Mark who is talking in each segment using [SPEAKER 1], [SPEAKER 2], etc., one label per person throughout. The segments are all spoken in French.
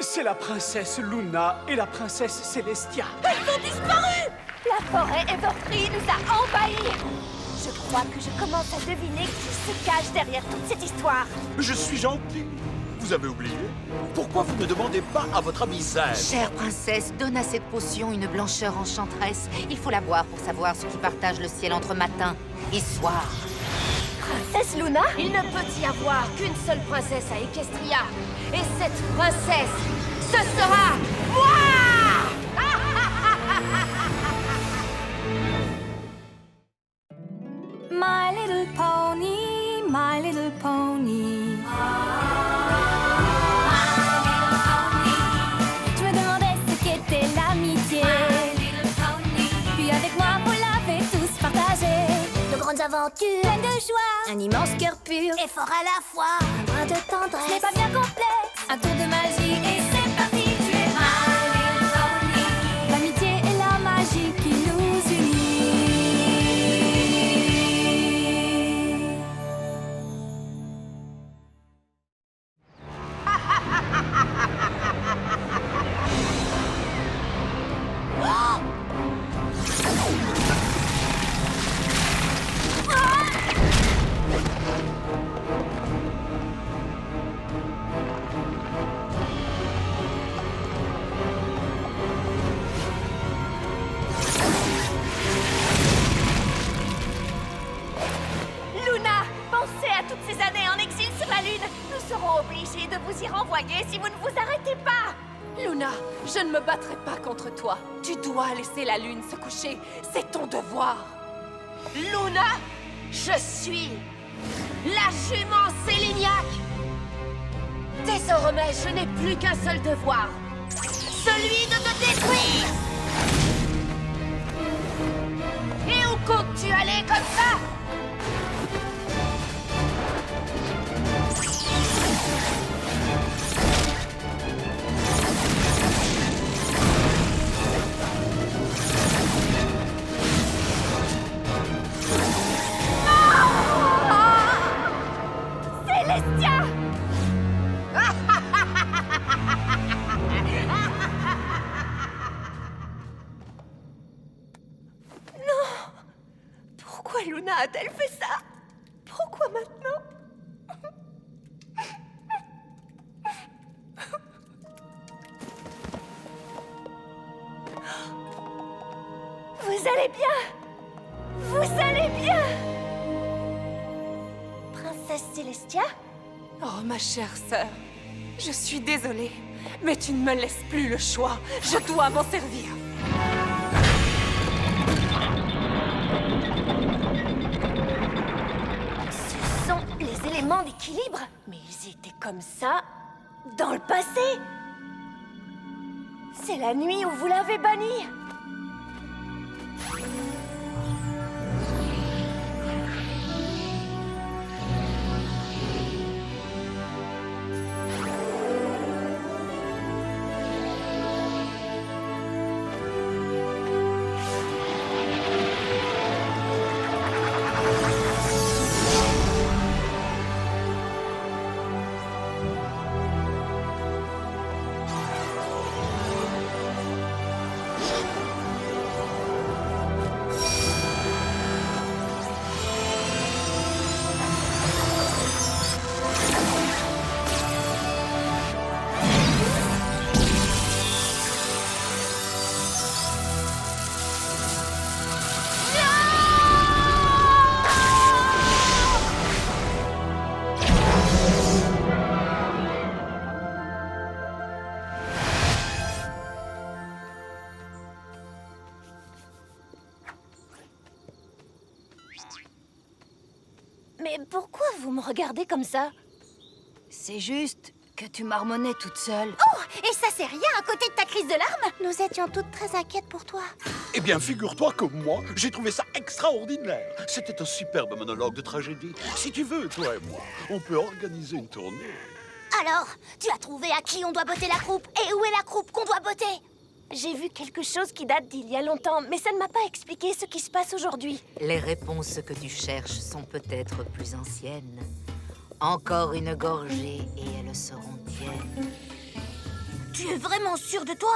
[SPEAKER 1] C'est la princesse Luna et la princesse Celestia.
[SPEAKER 2] Elles ont disparu! La forêt Everfree nous a envahis! Je crois que je commence à deviner qui se cache derrière toute cette histoire.
[SPEAKER 3] Je suis gentil. Vous avez oublié? Pourquoi vous ne demandez pas à votre amie Zen?
[SPEAKER 4] Chère princesse, donne à cette potion une blancheur enchanteresse. Il faut la boire pour savoir ce qui partage le ciel entre matin et soir.
[SPEAKER 2] Princesse Luna?
[SPEAKER 5] Il ne peut y avoir qu'une seule princesse à Equestria. Et cette princesse, ce sera moi!
[SPEAKER 6] My little pony, my little pony. Je me demandais ce qu'était l'amitié. Puis avec moi, vous l'avez tous partagé.
[SPEAKER 2] De grandes aventures,
[SPEAKER 6] Pleine de joie,
[SPEAKER 2] un immense cœur pur,
[SPEAKER 6] et fort à la fois.
[SPEAKER 2] un brin de tendresse.
[SPEAKER 6] Ce n'est pas bien complexe, un tour de magie et c'est parti. Tu es my little pony. L'amitié et la magie qui nous unit.
[SPEAKER 2] Luna, pensez à toutes ces années en exil sur la Lune. Nous serons obligés de vous y renvoyer si vous ne vous arrêtez pas.
[SPEAKER 5] Luna, je ne me battrai pas contre toi. Tu dois laisser la lune se coucher. C'est ton devoir.
[SPEAKER 2] Luna, je suis la jument Séléniaque.
[SPEAKER 5] Désormais, je n'ai plus qu'un seul devoir.
[SPEAKER 2] Celui de te détruire. Et où comptes-tu aller comme ça? Célestia! Pourquoi Luna a-t-elle fait ça? Pourquoi maintenant? Vous allez bien? Vous allez bien? Princesse Celestia?
[SPEAKER 5] Oh, ma chère sœur, je suis désolée, mais tu ne me laisses plus le choix. Je dois m'en servir.
[SPEAKER 2] Ce sont les éléments d'équilibre. Mais ils étaient comme ça dans le passé. C'est la nuit où vous l'avez banni. Mais pourquoi vous me regardez comme ça?
[SPEAKER 6] C'est juste que tu marmonnais toute seule.
[SPEAKER 2] Oh, et ça c'est rien à côté de ta crise de larmes? Nous étions toutes très inquiètes pour toi.
[SPEAKER 3] Eh bien, figure-toi que moi, j'ai trouvé ça extraordinaire. C'était un superbe monologue de tragédie. Si tu veux, toi et moi, on peut organiser une tournée.
[SPEAKER 2] Alors, tu as trouvé à qui on doit botter la croupe? Et où est la croupe qu'on doit botter? J'ai vu quelque chose qui date d'il y a longtemps, mais ça ne m'a pas expliqué ce qui se passe aujourd'hui.
[SPEAKER 4] Les réponses que tu cherches sont peut-être plus anciennes. Encore une gorgée et elles seront tiennes.
[SPEAKER 2] Tu es vraiment sûr de toi?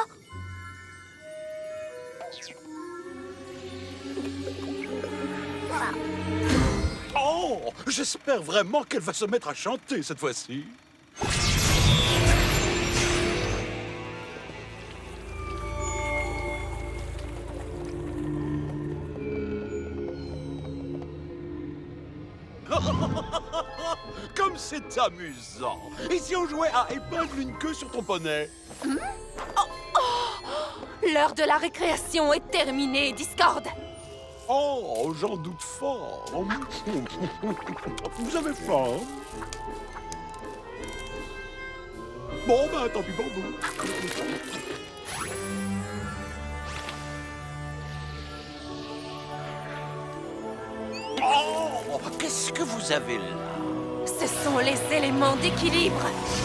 [SPEAKER 3] Oh, j'espère vraiment qu'elle va se mettre à chanter cette fois-ci. Comme c'est amusant. Et si on jouait à épingle une queue sur ton poney?
[SPEAKER 5] L'heure de la récréation est terminée, Discord.
[SPEAKER 3] Oh, j'en doute fort. Vous avez faim? Bon, ben, tant pis pour vous. Oh, qu'est-ce que vous avez là?
[SPEAKER 5] Ce sont les éléments d'équilibre.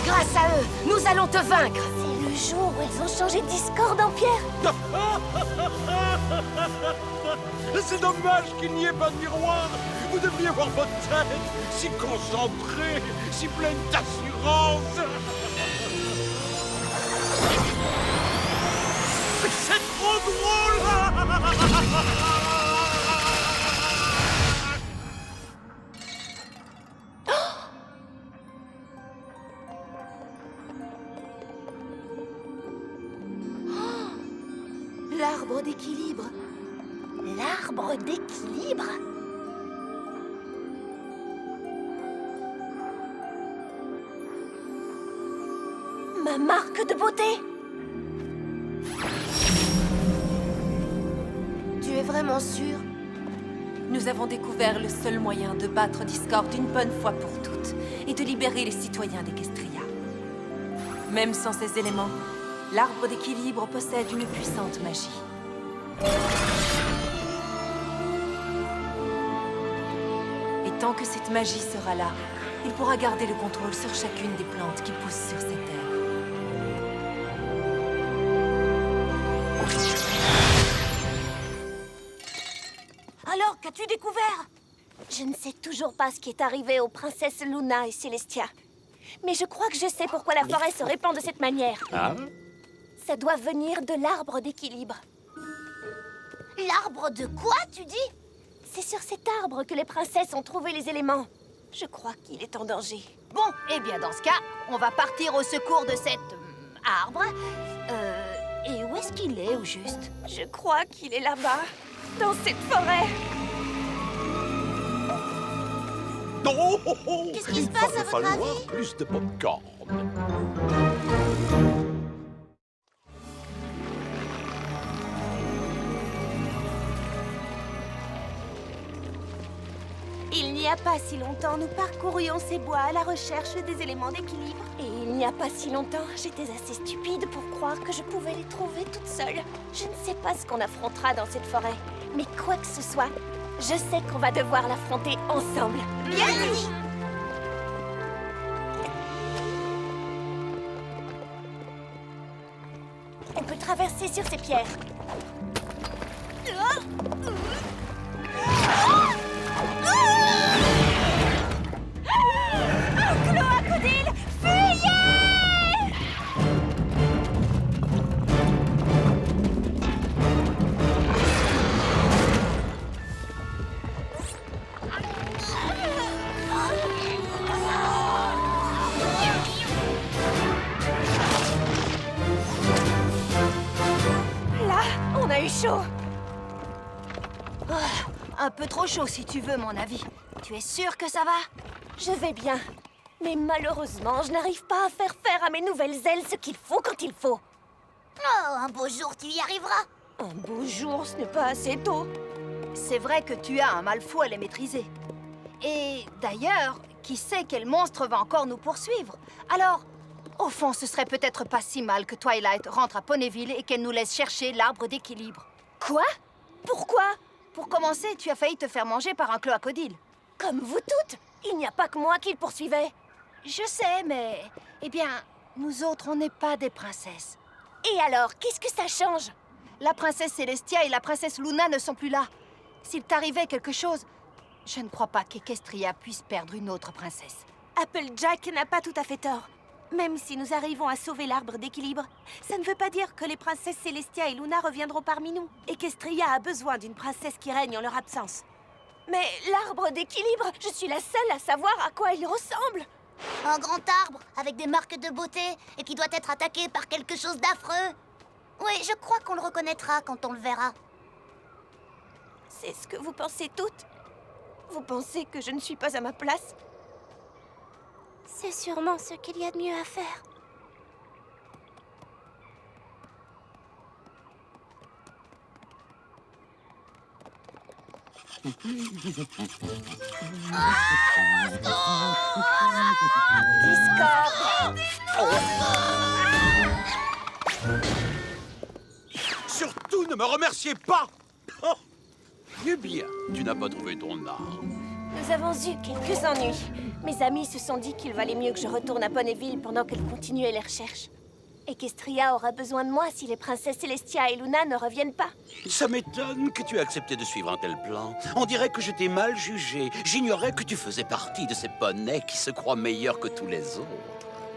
[SPEAKER 5] Grâce à eux, nous allons te vaincre.
[SPEAKER 2] C'est le jour où elles ont changé Discord en pierre.
[SPEAKER 3] C'est dommage qu'il n'y ait pas de miroir. Vous devriez voir votre tête, si concentrée, si pleine d'assurance. C'est trop drôle.
[SPEAKER 5] L'arbre d'équilibre.
[SPEAKER 2] L'arbre d'équilibre? Ma marque de beauté?
[SPEAKER 5] Tu es vraiment sûr? Nous avons découvert le seul moyen de battre Discord une bonne fois pour toutes et de libérer les citoyens d'Equestria. Même sans ces éléments, l'arbre d'équilibre possède une puissante magie. Et tant que cette magie sera là, il pourra garder le contrôle sur chacune des plantes qui poussent sur cette terre.
[SPEAKER 2] Alors, qu'as-tu découvert? Je ne sais toujours pas ce qui est arrivé aux princesses Luna et Celestia. Mais je crois que je sais pourquoi la forêt se répand de cette manière.
[SPEAKER 3] Ah?
[SPEAKER 2] Ça doit venir de l'arbre d'équilibre. L'arbre de quoi, tu dis? C'est sur cet arbre que les princesses ont trouvé les éléments. Je crois qu'il est en danger.
[SPEAKER 4] Bon, eh bien dans ce cas, on va partir au secours de cet arbre. Et où est-ce qu'il est, au juste?
[SPEAKER 2] Je crois qu'il est là-bas, dans cette forêt.
[SPEAKER 3] Oh, oh, oh.
[SPEAKER 2] Qu'est-ce qui se
[SPEAKER 3] Il
[SPEAKER 2] passe,
[SPEAKER 3] va
[SPEAKER 2] à votre
[SPEAKER 3] falloir
[SPEAKER 2] avis?
[SPEAKER 3] plus de popcorn.
[SPEAKER 2] Il n'y a pas si longtemps, nous parcourions ces bois à la recherche des éléments d'équilibre. Et il n'y a pas si longtemps, j'étais assez stupide pour croire que je pouvais les trouver toute seule. Je ne sais pas ce qu'on affrontera dans cette forêt, mais quoi que ce soit, je sais qu'on va devoir l'affronter ensemble. Bien dit! On peut traverser sur ces pierres. Un cloacodile! Fuyez! Là, on a eu chaud.
[SPEAKER 4] Un peu trop chaud, si tu veux, mon avis. Tu es sûr que ça va?
[SPEAKER 2] Je vais bien. Mais malheureusement, je n'arrive pas à faire faire à mes nouvelles ailes ce qu'il faut quand il faut. Oh, un beau jour, tu y arriveras. Un beau jour, ce n'est pas assez tôt.
[SPEAKER 4] C'est vrai que tu as un mal fou à les maîtriser. Et d'ailleurs, qui sait quel monstre va encore nous poursuivre? Alors, au fond, ce serait peut-être pas si mal que Twilight rentre à Ponyville et qu'elle nous laisse chercher l'arbre d'équilibre.
[SPEAKER 2] Quoi? Pourquoi?
[SPEAKER 4] Pour commencer, tu as failli te faire manger par un cloacodile.
[SPEAKER 2] Comme vous toutes, il n'y a pas que moi qui le poursuivais.
[SPEAKER 4] Je sais, mais... Eh bien, nous autres, on n'est pas des princesses.
[SPEAKER 2] Et alors, qu'est-ce que ça change?
[SPEAKER 4] La princesse Celestia et la princesse Luna ne sont plus là. S'il t'arrivait quelque chose, je ne crois pas qu'Equestria puisse perdre une autre princesse.
[SPEAKER 2] Applejack n'a pas tout à fait tort. Même si nous arrivons à sauver l'arbre d'équilibre, ça ne veut pas dire que les princesses Celestia et Luna reviendront parmi nous. Equestria a besoin d'une princesse qui règne en leur absence. Mais l'arbre d'équilibre, je suis la seule à savoir à quoi il ressemble.
[SPEAKER 7] Un grand arbre avec des marques de beauté et qui doit être attaqué par quelque chose d'affreux. Oui, je crois qu'on le reconnaîtra quand on le verra.
[SPEAKER 2] C'est ce que vous pensez toutes? Vous pensez que je ne suis pas à ma place?
[SPEAKER 7] C'est sûrement ce qu'il y a de mieux à faire.
[SPEAKER 2] Discord!
[SPEAKER 3] Surtout, ne me remerciez pas! Oh. Eh bien, tu n'as pas trouvé ton arbre.
[SPEAKER 2] Nous avons eu quelques ennuis. Mes amis se sont dit qu'il valait mieux que je retourne à Ponyville pendant qu'elles continuaient les recherches. Equestria aura besoin de moi si les princesses Celestia et Luna ne reviennent pas.
[SPEAKER 3] Ça m'étonne que tu aies accepté de suivre un tel plan. On dirait que je t'ai mal jugé. J'ignorais que tu faisais partie de ces poneys qui se croient meilleurs que tous les autres.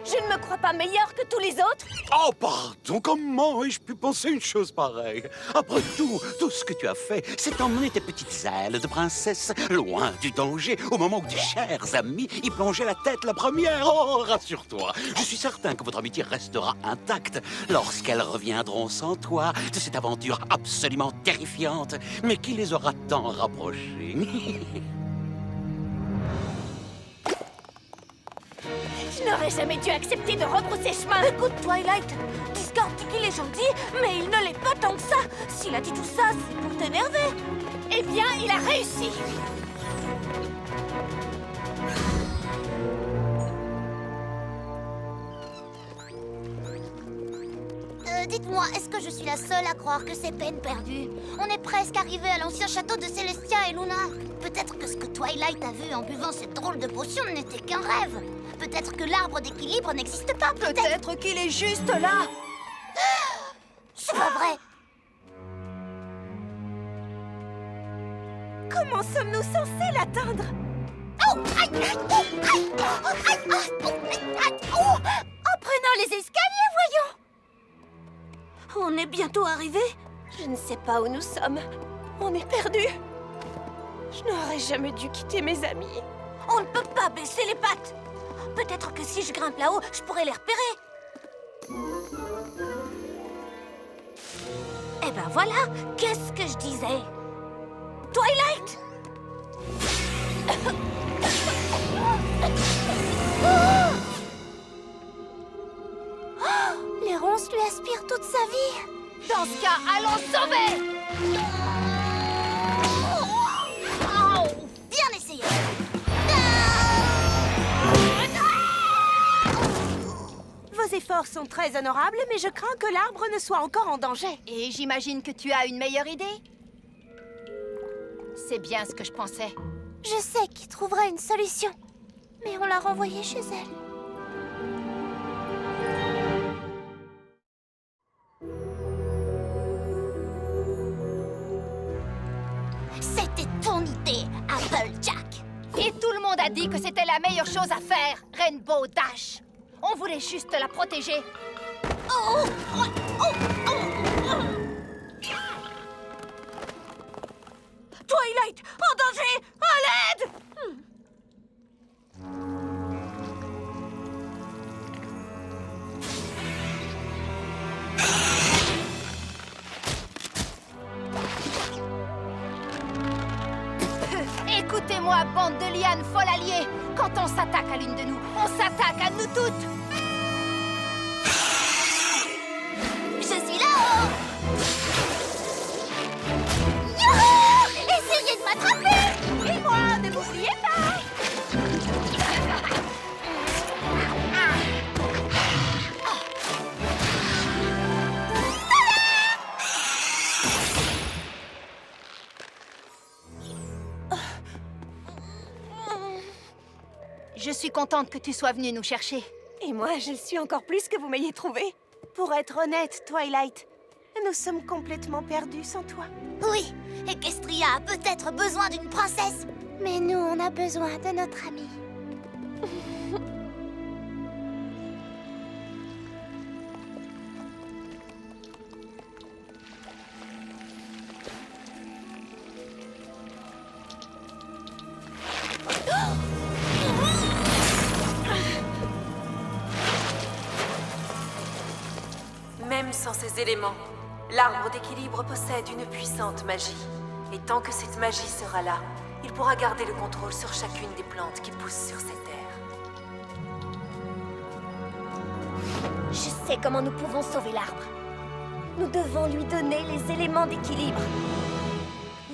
[SPEAKER 2] Je ne me crois pas meilleure que tous les autres.
[SPEAKER 3] Oh, pardon, comment ai-je pu penser une chose pareille? Après tout ce que tu as fait, c'est emmener tes petites ailes de princesse loin du danger, au moment où tes chers amis y plongeaient la tête la première. Oh, rassure-toi, je suis certain que votre amitié restera intacte lorsqu'elles reviendront sans toi de cette aventure absolument terrifiante, mais qui les aura tant rapprochées.
[SPEAKER 2] Je n'aurais jamais dû accepter de rebrousser chemin.
[SPEAKER 7] Écoute, Twilight, Discord dit qu'il est gentil, mais il ne l'est pas tant que ça. S'il a dit tout ça, c'est pour t'énerver.
[SPEAKER 2] Eh bien, il a réussi.
[SPEAKER 7] Dites-moi, est-ce que je suis la seule à croire que c'est peine perdue? On est presque arrivé à l'ancien château de Celestia et Luna. Peut-être que ce que Twilight a vu en buvant cette drôle de potion n'était qu'un rêve. Peut-être que l'arbre d'équilibre n'existe pas,
[SPEAKER 4] Peut-être qu'il est juste là.
[SPEAKER 7] C'est pas vrai.
[SPEAKER 2] Comment sommes-nous censés l'atteindre?
[SPEAKER 7] Oh, aïe, aïe, oh, aïe, oh, aïe, aïe, oh, aïe, oh.
[SPEAKER 2] En prenant les escaliers, voyons.
[SPEAKER 7] On est bientôt arrivé.
[SPEAKER 2] Je ne sais pas où nous sommes. On est perdus. Je n'aurais jamais dû quitter mes amis.
[SPEAKER 7] On ne peut pas baisser les pattes. Peut-être que si je grimpe là-haut, je pourrais les repérer. Eh ben voilà, qu'est-ce que je disais? Twilight!
[SPEAKER 2] Les ronces lui aspirent toute sa vie.
[SPEAKER 4] Dans ce cas, allons sauver.
[SPEAKER 7] Oh, bien essayé!
[SPEAKER 2] Vos efforts sont très honorables, mais je crains que l'arbre ne soit encore en danger.
[SPEAKER 4] Et j'imagine que tu as une meilleure idée? C'est bien ce que je pensais.
[SPEAKER 2] Je sais qu'il trouverait une solution, mais on l'a renvoyé chez elle.
[SPEAKER 7] C'était ton idée, Applejack.
[SPEAKER 4] Et tout le monde a dit que c'était la meilleure chose à faire, Rainbow Dash. On voulait juste la protéger.
[SPEAKER 7] Oh, oh, oh, oh.
[SPEAKER 2] Twilight, en danger! À l'aide!
[SPEAKER 4] Écoutez-moi, bande de lianes folles alliées. Quand on s'attaque à l'une de nous, on s'attaque à nous toutes.
[SPEAKER 7] Je suis là! Youhou! Essayez de m'attraper!
[SPEAKER 2] Et moi, ne m'oubliez pas!
[SPEAKER 4] Je suis contente que tu sois venue nous chercher.
[SPEAKER 2] Et moi, je le suis encore plus que vous m'ayez trouvé. Pour être honnête, Twilight, nous sommes complètement perdus sans toi.
[SPEAKER 7] Oui, Equestria a peut-être besoin d'une princesse, mais nous, on a besoin de notre amie.
[SPEAKER 5] Même sans ces éléments, l'arbre d'équilibre possède une puissante magie. Et tant que cette magie sera là, il pourra garder le contrôle sur chacune des plantes qui poussent sur cette terre.
[SPEAKER 2] Je sais comment nous pouvons sauver l'arbre. Nous devons lui donner les éléments d'équilibre.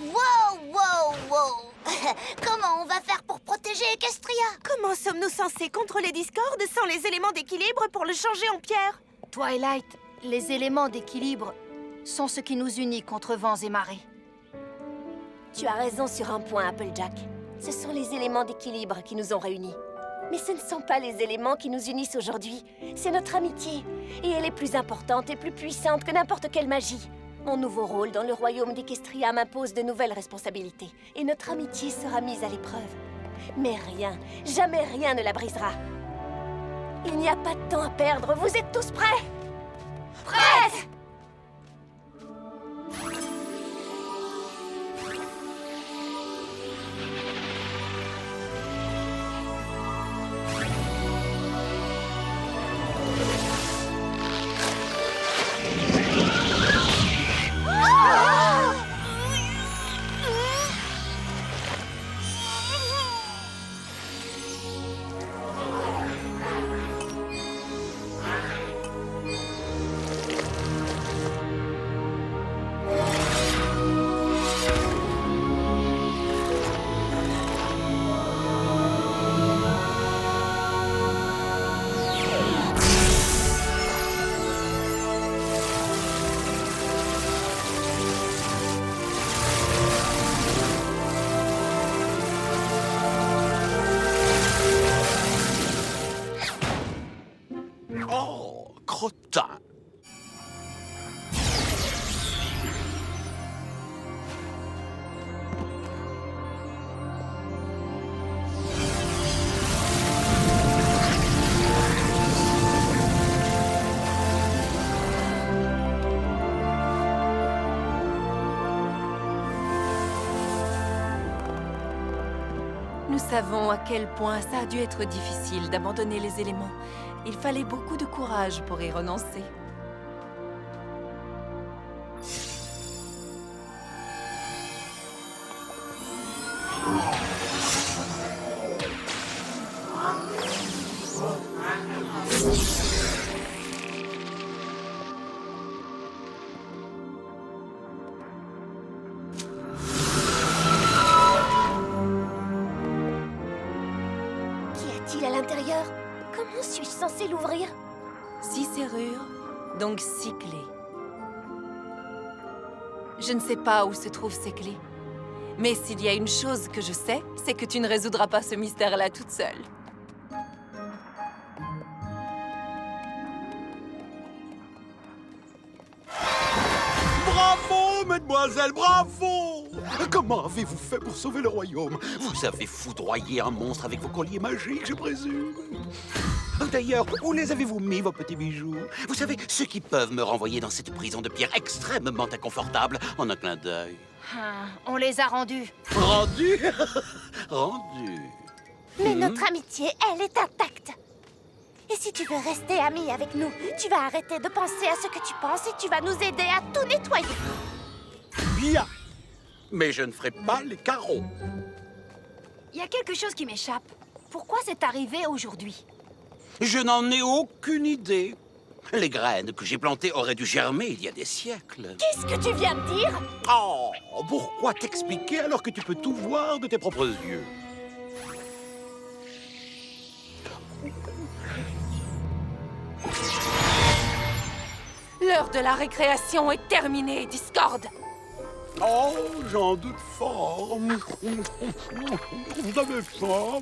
[SPEAKER 7] Wow, wow, wow. Comment on va faire pour protéger Equestria?
[SPEAKER 2] Comment sommes-nous censés contrôler Discord sans les éléments d'équilibre pour le changer en pierre?
[SPEAKER 4] Twilight, les éléments d'équilibre sont ce qui nous unit contre vents et marées.
[SPEAKER 2] Tu as raison sur un point, Applejack. Ce sont les éléments d'équilibre qui nous ont réunis. Mais ce ne sont pas les éléments qui nous unissent aujourd'hui. C'est notre amitié. Et elle est plus importante et plus puissante que n'importe quelle magie. Mon nouveau rôle dans le royaume d'Equestria m'impose de nouvelles responsabilités. Et notre amitié sera mise à l'épreuve. Mais rien, jamais rien ne la brisera. Il n'y a pas de temps à perdre. Vous êtes tous prêts? Prêts!
[SPEAKER 3] Oh, crottin!
[SPEAKER 5] Nous savons à quel point ça a dû être difficile d'abandonner les éléments. Il fallait beaucoup de courage pour y renoncer.
[SPEAKER 2] Qu'y a-t-il à l'intérieur? Comment suis-je censée l'ouvrir?
[SPEAKER 5] 6 serrures, donc 6 clés. Je ne sais pas où se trouvent ces clés. Mais s'il y a une chose que je sais, c'est que tu ne résoudras pas ce mystère-là toute seule.
[SPEAKER 3] Bravo, mademoiselle, bravo! Comment avez-vous fait pour sauver le royaume? Vous avez foudroyé un monstre avec vos colliers magiques, je présume. D'ailleurs, où les avez-vous mis, vos petits bijoux? Vous savez, ceux qui peuvent me renvoyer dans cette prison de pierre extrêmement inconfortable en un clin d'œil.
[SPEAKER 4] Ah, on les a rendus.
[SPEAKER 3] Rendu? Rendu.
[SPEAKER 2] Mais notre amitié, elle est intacte. Et si tu veux rester amie avec nous, tu vas arrêter de penser à ce que tu penses et tu vas nous aider à tout nettoyer.
[SPEAKER 3] Bien. Mais je ne ferai pas les carreaux.
[SPEAKER 4] Il y a quelque chose qui m'échappe. Pourquoi c'est arrivé aujourd'hui?
[SPEAKER 3] Je n'en ai aucune idée. Les graines que j'ai plantées auraient dû germer il y a des siècles.
[SPEAKER 2] Qu'est-ce que tu viens de dire?
[SPEAKER 3] Oh, pourquoi t'expliquer alors que tu peux tout voir de tes propres yeux?
[SPEAKER 5] L'heure de la récréation est terminée, Discord.
[SPEAKER 3] Oh, j'en doute fort. Vous avez faim?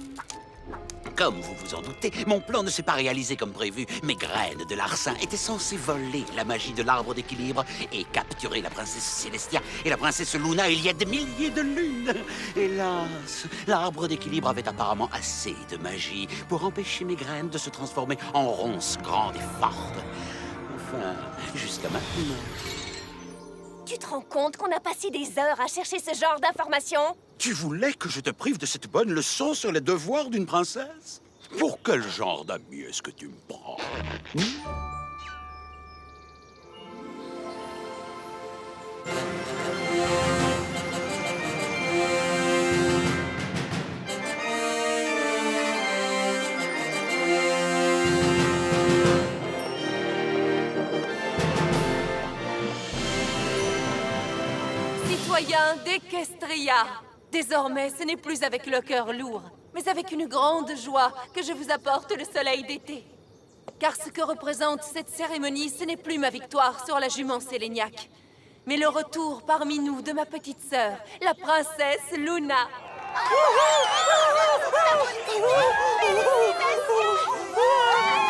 [SPEAKER 3] Comme vous vous en doutez, mon plan ne s'est pas réalisé comme prévu. Mes graines de larcin étaient censées voler la magie de l'arbre d'équilibre et capturer la princesse Célestia et la princesse Luna il y a des milliers de lunes. Hélas, l'arbre d'équilibre avait apparemment assez de magie pour empêcher mes graines de se transformer en ronces grandes et fortes. Enfin, jusqu'à maintenant.
[SPEAKER 2] Tu te rends compte qu'on a passé des heures à chercher ce genre d'informations?
[SPEAKER 3] Tu voulais que je te prive de cette bonne leçon sur les devoirs d'une princesse? Pour quel genre d'ami est-ce que tu me prends?
[SPEAKER 5] Citoyens d'Equestria, désormais ce n'est plus avec le cœur lourd, mais avec une grande joie que je vous apporte le soleil d'été. Car ce que représente cette cérémonie, ce n'est plus ma victoire sur la jument Séléniaque, mais le retour parmi nous de ma petite sœur, la princesse Luna.
[SPEAKER 7] Félicitations!